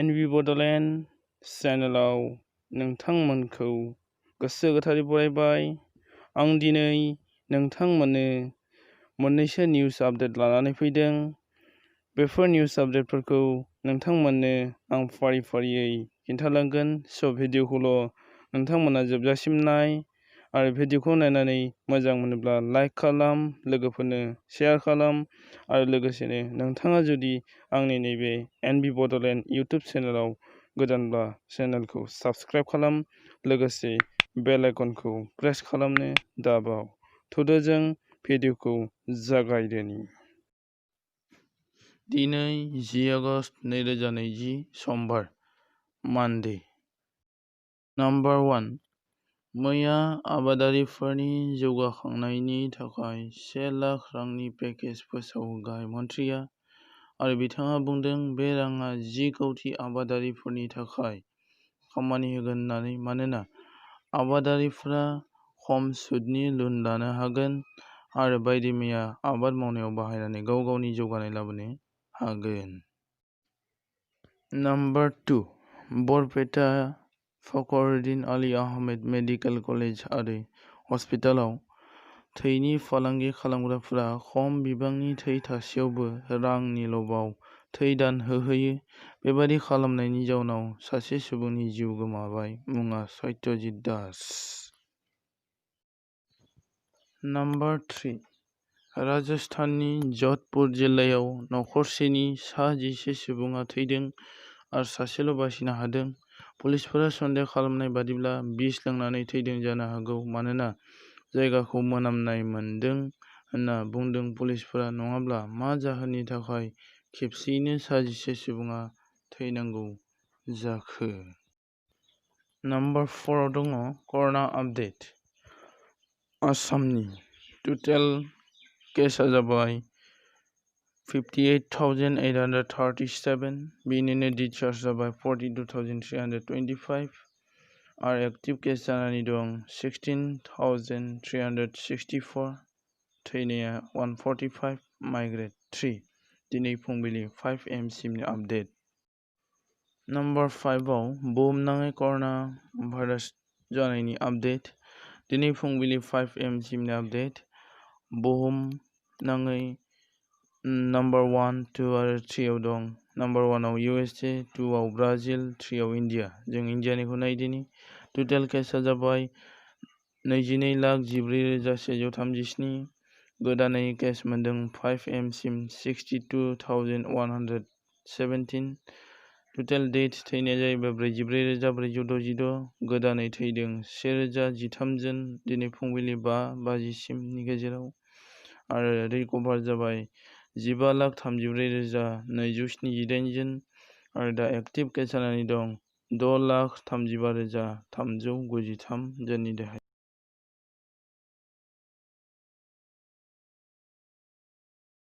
एनबि बड'लेण्ड चेनेलाव नोंथांमोनखौ गोसो गोथारै बरायबाय। आं दिनै नोंथांमोननो मोननैसो निउस आपडेट लानानै फैदों। बेफोर निउस आपडेटफोरखौ नोंथांमोननो आं फारि फारियै खिन्थालांगोन। स' भिडिअखौल' नोंथांमोना जोबजासिम नाय आरो भिडिअखौ नायनानै मोजां मोनोब्ला लाइक खालाम, लोगोफोरनो शेयार खालाम आरो लोगोसेनो नोंथाङा जुदि आंनि नैबे एनबि बड'लेण्ड इउटुब चेनेलाव गोदानब्ला चेनेलखौ साबस्क्राइब खालाम, लोगोसे बेल आइकनखौ प्रेस खालामनो दाबाव। थुदो जों भिडिअखौ जागायदोनि। दिनै 10 आगस्ट 2020 समबार, मानडे। नाम्बार 1। मैया आबादारिफोरनि जौगाखांनायनि थाखाय 1 लाख रांनि पेकेज फोसावो गाहाय मन्थ्रिया आरो बिथाङा बुंदों बे राङा 10 कौटि आबादारिफोरनि थाखाय खामानि होगोन होननानै, मानोना आबादारिफोरा खम सुदनि लुन लानो हागोन आरो बायदि मैया आबाद मावनायाव बाहायनानै गाव गावनि जौगानाय लाबोनो हागोन। Number 2। Barpeta Fakhruddin Ali Ahmed medical college आरो हस्पिटालाव थैनि फालांगि खालामग्राफोरा खम बिबांनि थै थासेयावबो रांनि लबाव थै दान होहोयो। बेबादि खालामनायनि जाउनाव सासे सुबुंनि जिउ गोमाबाय। मुङा सत्यजित दास। नाम्बार 3। राजस्थाननि जधपुर जिल्लायाव नखरसेनि सा 11 सुबुङा थैदों आरो सासेल' बासिनो हादों। पुलिसफोरा सन्देह खालामनाय बादिब्ला बिस लोंनानै थैदों जानो हागौ, मानोना जायगाखौ मोनामनाय मोनदों होनना बुंदों पुलिसफोरा। नङाब्ला मा जाहोननि थाखाय खेबसेयैनो सा 11 सुबुङा थैनांगौ जाखो? नाम्बार 4 आव दङ कर'ना आपडेट। आसामनि टटेल केसआ जाबाय 58,837, बेनिनो डिस्चार्ज जाबाय 42,325 आरो एक्टिभ केस जानानै दं 16,364, थैनाया 145, माइग्रेट 3। दिनै फुंबिलि 5 AM सिमनि आपडेट। नाम्बार 5 आव बुहुमनाङै कर'ना भाइरास जानायनि आपडेट। दिनै फुंबिलि 5 AM सिमनि आपडेट। बुहुमनाङै नाम्बार 1, 2 आरो 3 आव दं। नाम्बार 1 आव USA, 2 आव ब्राजिल, 3 आव इन्डिया। जों इन्डियानिखौ नायदिनि। टटेल केसआ जाबाय 22,14,137। गोदानै केस मोनदों 5 AM सिम 62,117। टटेल डेथ थैनाया जाहैबाय 44,466। गोदानै थैदों 1,013 जन दिनै फुंबिलि 5 बाजिसिमनि गेजेराव आरो रिकभार जाबाय 15,34,278 जन आरो दा एक्टिभ केस जानानै दं 6,35,393 जननि देहायाव।